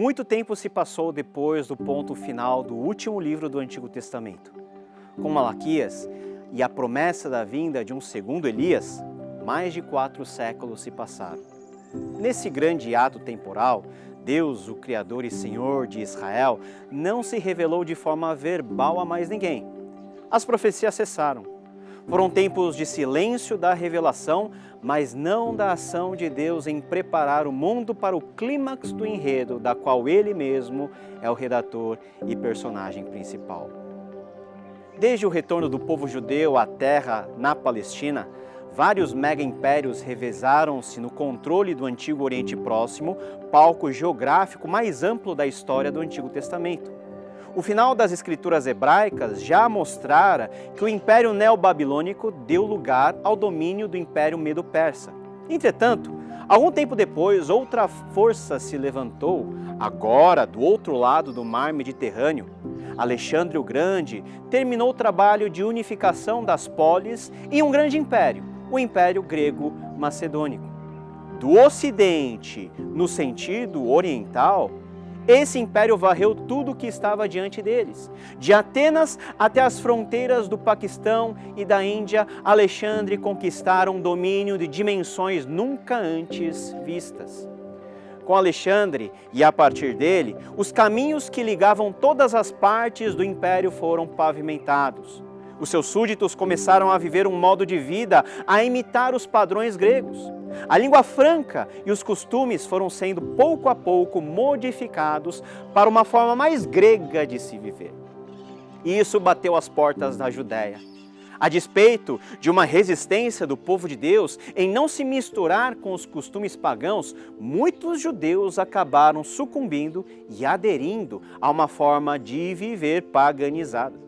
Muito tempo se passou depois do ponto final do último livro do Antigo Testamento. Com Malaquias e a promessa da vinda de um segundo Elias, mais de 4 séculos se passaram. Nesse grande ato temporal, Deus, o Criador e Senhor de Israel, não se revelou de forma verbal a mais ninguém. As profecias cessaram. Foram tempos de silêncio da revelação, mas não da ação de Deus em preparar o mundo para o clímax do enredo, da qual Ele mesmo é o redator e personagem principal. Desde o retorno do povo judeu à terra na Palestina, vários mega-impérios revezaram-se no controle do Antigo Oriente Próximo, palco geográfico mais amplo da história do Antigo Testamento. O final das escrituras hebraicas já mostrara que o Império Neobabilônico deu lugar ao domínio do Império Medo-Persa. Entretanto, algum tempo depois, outra força se levantou, agora do outro lado do mar Mediterrâneo. Alexandre o Grande terminou o trabalho de unificação das polis em um grande império, o Império Grego-Macedônico. Do Ocidente, no sentido oriental, esse império varreu tudo o que estava diante deles. De Atenas até as fronteiras do Paquistão e da Índia, Alexandre conquistaram um domínio de dimensões nunca antes vistas. Com Alexandre e a partir dele, os caminhos que ligavam todas as partes do império foram pavimentados. Os seus súditos começaram a viver um modo de vida a imitar os padrões gregos. A língua franca e os costumes foram sendo pouco a pouco modificados para uma forma mais grega de se viver. E isso bateu às portas da Judéia. A despeito de uma resistência do povo de Deus em não se misturar com os costumes pagãos, muitos judeus acabaram sucumbindo e aderindo a uma forma de viver paganizada.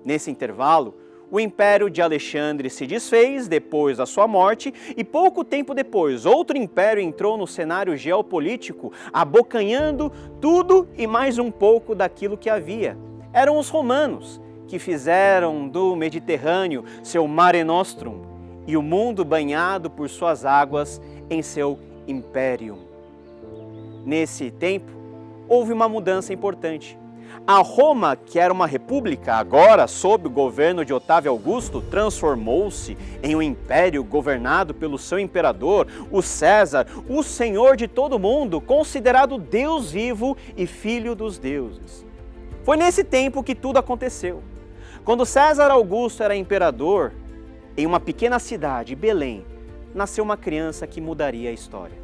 Nesse intervalo, o Império de Alexandre se desfez depois da sua morte e pouco tempo depois outro império entrou no cenário geopolítico, abocanhando tudo e mais um pouco daquilo que havia. Eram os romanos, que fizeram do Mediterrâneo seu Mare Nostrum e o mundo banhado por suas águas em seu Imperium. Nesse tempo, houve uma mudança importante. A Roma, que era uma república, agora sob o governo de Otávio Augusto, transformou-se em um império governado pelo seu imperador, o César, o senhor de todo mundo, considerado Deus vivo e filho dos deuses. Foi nesse tempo que tudo aconteceu. Quando César Augusto era imperador, em uma pequena cidade, Belém, nasceu uma criança que mudaria a história.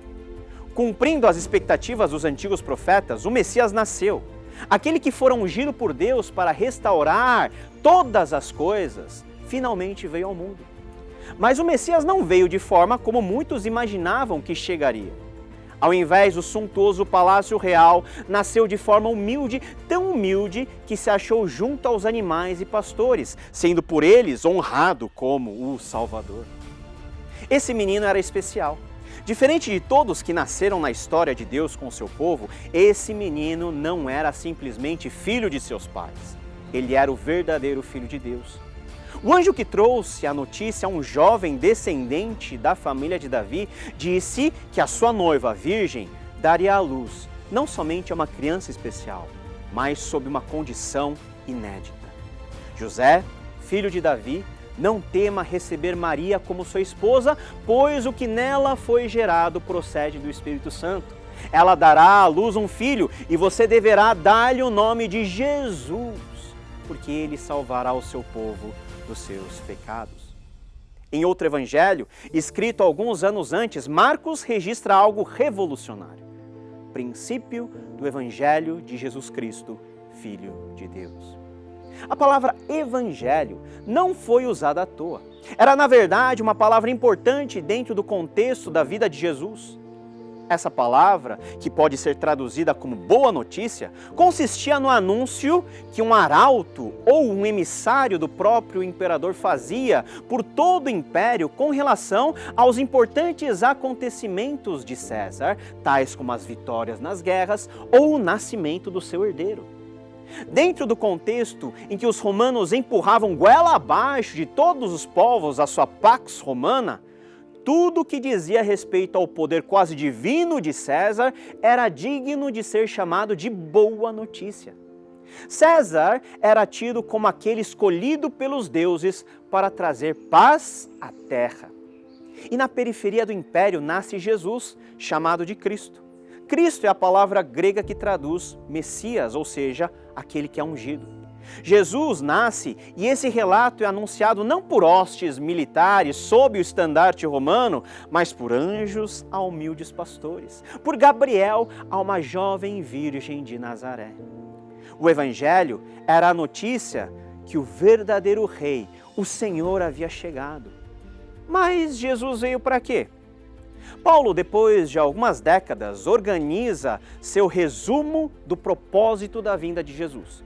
Cumprindo as expectativas dos antigos profetas, o Messias nasceu. Aquele que fora ungido por Deus para restaurar todas as coisas, finalmente veio ao mundo. Mas o Messias não veio de forma como muitos imaginavam que chegaria. Ao invés do suntuoso palácio real, nasceu de forma humilde, tão humilde que se achou junto aos animais e pastores, sendo por eles honrado como o Salvador. Esse menino era especial. Diferente de todos que nasceram na história de Deus com seu povo, esse menino não era simplesmente filho de seus pais. Ele era o verdadeiro Filho de Deus. O anjo que trouxe a notícia a um jovem descendente da família de Davi disse que a sua noiva, a virgem, daria à luz não somente a uma criança especial, mas sob uma condição inédita. José, filho de Davi, não tema receber Maria como sua esposa, pois o que nela foi gerado procede do Espírito Santo. Ela dará à luz um filho e você deverá dar-lhe o nome de Jesus, porque ele salvará o seu povo dos seus pecados. Em outro evangelho, escrito alguns anos antes, Marcos registra algo revolucionário. Princípio do evangelho de Jesus Cristo, Filho de Deus. A palavra evangelho não foi usada à toa. Era, na verdade, uma palavra importante dentro do contexto da vida de Jesus. Essa palavra, que pode ser traduzida como boa notícia, consistia no anúncio que um arauto ou um emissário do próprio imperador fazia por todo o império com relação aos importantes acontecimentos de César, tais como as vitórias nas guerras ou o nascimento do seu herdeiro. Dentro do contexto em que os romanos empurravam goela abaixo de todos os povos a sua pax romana, tudo que dizia respeito ao poder quase divino de César era digno de ser chamado de boa notícia. César era tido como aquele escolhido pelos deuses para trazer paz à terra. E na periferia do império nasce Jesus, chamado de Cristo. Cristo é a palavra grega que traduz Messias, ou seja, aquele que é ungido. Jesus nasce e esse relato é anunciado não por hostes militares sob o estandarte romano, mas por anjos a humildes pastores, por Gabriel a uma jovem virgem de Nazaré. O Evangelho era a notícia que o verdadeiro rei, o Senhor, havia chegado. Mas Jesus veio para quê? Paulo, depois de algumas décadas, organiza seu resumo do propósito da vinda de Jesus.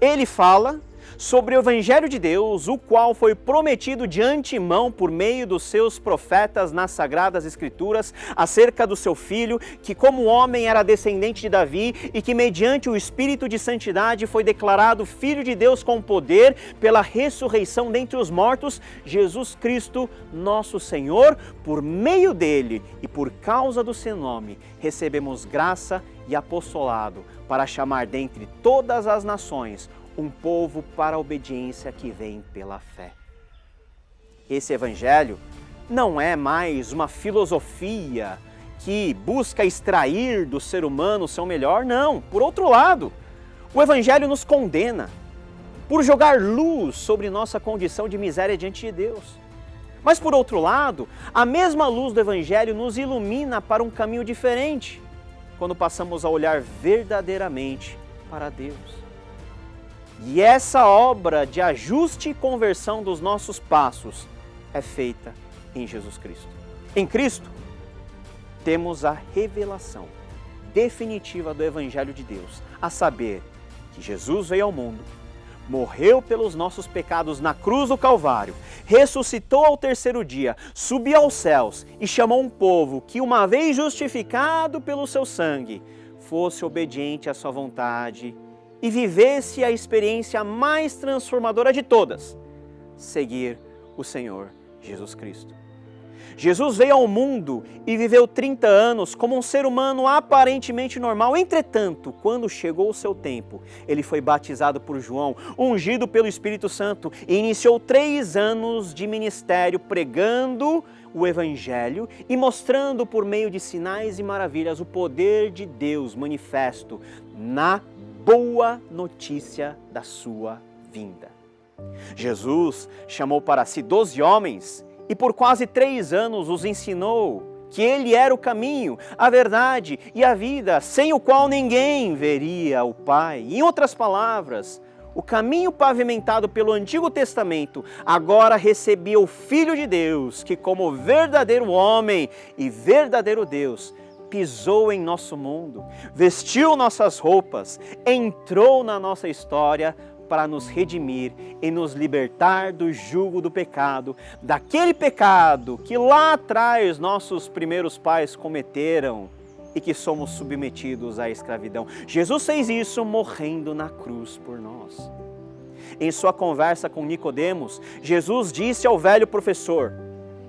Ele fala sobre o Evangelho de Deus, o qual foi prometido de antemão por meio dos seus profetas nas Sagradas Escrituras, acerca do seu filho, que como homem era descendente de Davi e que mediante o Espírito de Santidade foi declarado Filho de Deus com poder pela ressurreição dentre os mortos, Jesus Cristo, nosso Senhor. Por meio dele e por causa do seu nome, recebemos graça e apostolado para chamar dentre todas as nações um povo para a obediência que vem pela fé. Esse Evangelho não é mais uma filosofia que busca extrair do ser humano o seu melhor, não. Por outro lado, o Evangelho nos condena por jogar luz sobre nossa condição de miséria diante de Deus. Mas por outro lado, a mesma luz do Evangelho nos ilumina para um caminho diferente, quando passamos a olhar verdadeiramente para Deus. E essa obra de ajuste e conversão dos nossos passos é feita em Jesus Cristo. Em Cristo, temos a revelação definitiva do Evangelho de Deus, a saber que Jesus veio ao mundo, morreu pelos nossos pecados na cruz do Calvário, ressuscitou ao terceiro dia, subiu aos céus e chamou um povo que, uma vez justificado pelo seu sangue, fosse obediente à sua vontade e vivesse a experiência mais transformadora de todas, seguir o Senhor Jesus Cristo. Jesus veio ao mundo e viveu 30 anos como um ser humano aparentemente normal. Entretanto, quando chegou o seu tempo, ele foi batizado por João, ungido pelo Espírito Santo, e iniciou 3 anos de ministério pregando o Evangelho e mostrando por meio de sinais e maravilhas o poder de Deus manifesto na boa notícia da sua vinda. Jesus chamou para si 12 homens e por quase 3 anos os ensinou que ele era o caminho, a verdade e a vida, sem o qual ninguém veria o Pai. Em outras palavras, o caminho pavimentado pelo Antigo Testamento agora recebia o Filho de Deus, que como verdadeiro homem e verdadeiro Deus, pisou em nosso mundo, vestiu nossas roupas, entrou na nossa história para nos redimir e nos libertar do jugo do pecado, daquele pecado que lá atrás nossos primeiros pais cometeram e que somos submetidos à escravidão. Jesus fez isso morrendo na cruz por nós. Em sua conversa com Nicodemos, Jesus disse ao velho professor: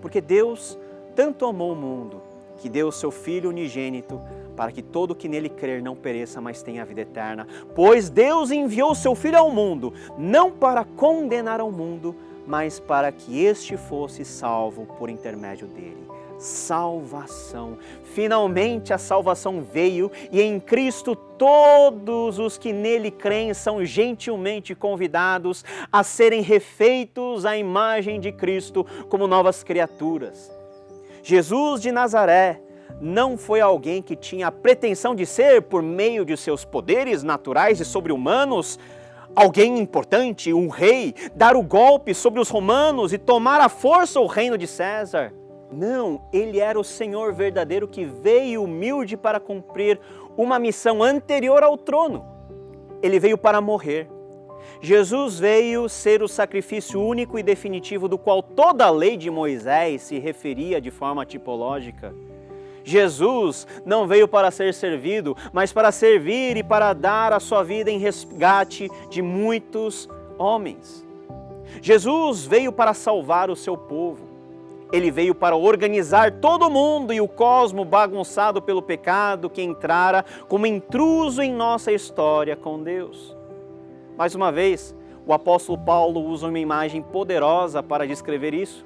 porque Deus tanto amou o mundo, que deu o seu Filho unigênito, para que todo que nele crer não pereça, mas tenha a vida eterna. Pois Deus enviou o seu Filho ao mundo, não para condenar ao mundo, mas para que este fosse salvo por intermédio dele. Salvação. Finalmente a salvação veio e em Cristo todos os que nele creem são gentilmente convidados a serem refeitos à imagem de Cristo como novas criaturas. Jesus de Nazaré não foi alguém que tinha a pretensão de ser, por meio de seus poderes naturais e sobre-humanos, alguém importante, um rei, dar o golpe sobre os romanos e tomar à força o reino de César. Não, ele era o Senhor verdadeiro que veio humilde para cumprir uma missão anterior ao trono. Ele veio para morrer. Jesus veio ser o sacrifício único e definitivo do qual toda a lei de Moisés se referia de forma tipológica. Jesus não veio para ser servido, mas para servir e para dar a sua vida em resgate de muitos homens. Jesus veio para salvar o seu povo. Ele veio para organizar todo o mundo e o cosmo bagunçado pelo pecado que entrara como intruso em nossa história com Deus. Mais uma vez, o apóstolo Paulo usa uma imagem poderosa para descrever isso.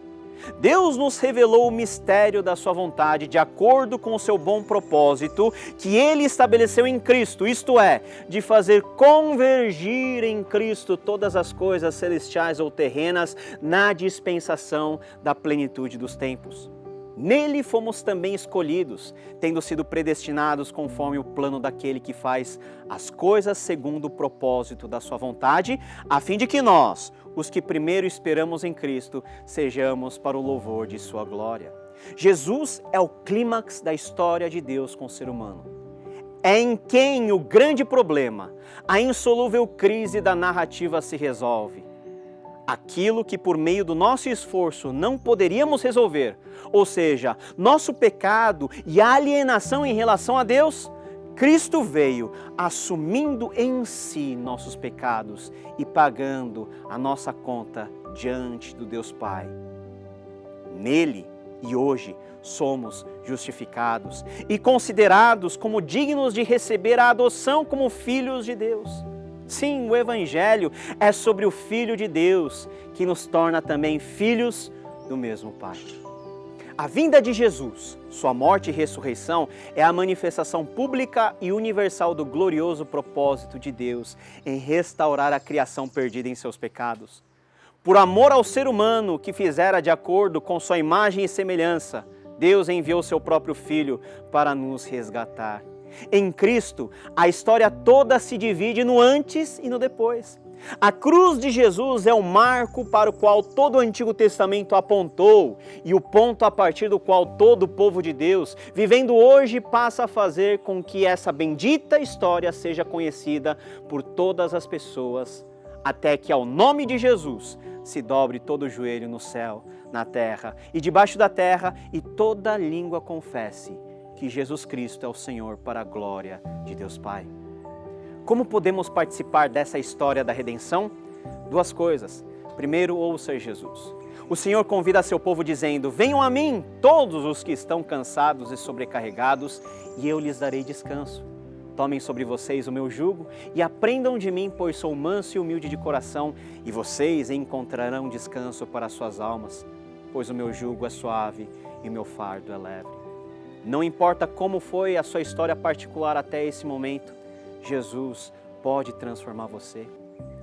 Deus nos revelou o mistério da sua vontade de acordo com o seu bom propósito que Ele estabeleceu em Cristo, isto é, de fazer convergir em Cristo todas as coisas celestiais ou terrenas na dispensação da plenitude dos tempos. Nele fomos também escolhidos, tendo sido predestinados conforme o plano daquele que faz as coisas segundo o propósito da sua vontade, a fim de que nós, os que primeiro esperamos em Cristo, sejamos para o louvor de sua glória. Jesus é o clímax da história de Deus com o ser humano. É em quem o grande problema, a insolúvel crise da narrativa se resolve. Aquilo que por meio do nosso esforço não poderíamos resolver, ou seja, nosso pecado e a alienação em relação a Deus, Cristo veio assumindo em si nossos pecados e pagando a nossa conta diante do Deus Pai. Nele e hoje somos justificados e considerados como dignos de receber a adoção como filhos de Deus. Sim, o Evangelho é sobre o Filho de Deus, que nos torna também filhos do mesmo Pai. A vinda de Jesus, sua morte e ressurreição, é a manifestação pública e universal do glorioso propósito de Deus em restaurar a criação perdida em seus pecados. Por amor ao ser humano que fizera de acordo com sua imagem e semelhança, Deus enviou seu próprio Filho para nos resgatar. Em Cristo, a história toda se divide no antes e no depois. A cruz de Jesus é o marco para o qual todo o Antigo Testamento apontou e o ponto a partir do qual todo o povo de Deus, vivendo hoje, passa a fazer com que essa bendita história seja conhecida por todas as pessoas, até que ao nome de Jesus se dobre todo o joelho no céu, na terra e debaixo da terra e toda língua confesse que Jesus Cristo é o Senhor para a glória de Deus Pai. Como podemos participar dessa história da redenção? Duas coisas. Primeiro, ouça Jesus. O Senhor convida seu povo dizendo: venham a mim todos os que estão cansados e sobrecarregados, e eu lhes darei descanso. Tomem sobre vocês o meu jugo e aprendam de mim, pois sou manso e humilde de coração, e vocês encontrarão descanso para as suas almas, pois o meu jugo é suave e o meu fardo é leve. Não importa como foi a sua história particular até esse momento, Jesus pode transformar você.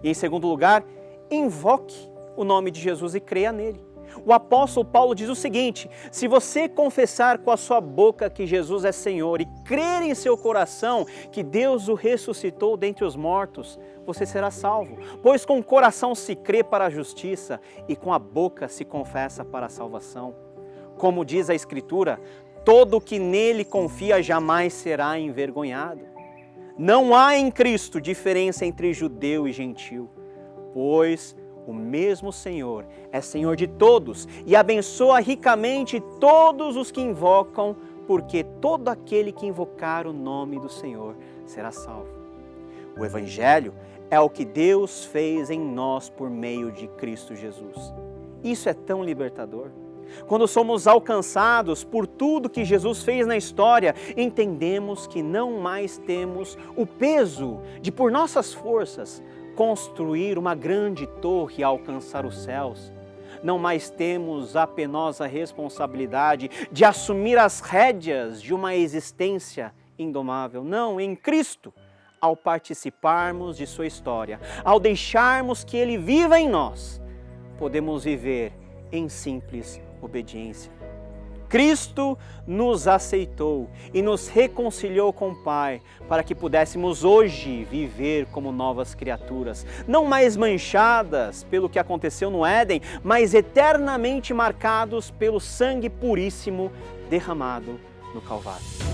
E em segundo lugar, invoque o nome de Jesus e creia nele. O apóstolo Paulo diz o seguinte: se você confessar com a sua boca que Jesus é Senhor e crer em seu coração que Deus o ressuscitou dentre os mortos, você será salvo. Pois com o coração se crê para a justiça e com a boca se confessa para a salvação. Como diz a Escritura, todo que nele confia jamais será envergonhado. Não há em Cristo diferença entre judeu e gentil, pois o mesmo Senhor é Senhor de todos e abençoa ricamente todos os que invocam, porque todo aquele que invocar o nome do Senhor será salvo. O Evangelho é o que Deus fez em nós por meio de Cristo Jesus. Isso é tão libertador. Quando somos alcançados por tudo que Jesus fez na história, entendemos que não mais temos o peso de, por nossas forças, construir uma grande torre e alcançar os céus. Não mais temos a penosa responsabilidade de assumir as rédeas de uma existência indomável. Não, em Cristo, ao participarmos de sua história, ao deixarmos que Ele viva em nós, podemos viver em simples obediência. Cristo nos aceitou e nos reconciliou com o Pai para que pudéssemos hoje viver como novas criaturas, não mais manchadas pelo que aconteceu no Éden, mas eternamente marcados pelo sangue puríssimo derramado no Calvário.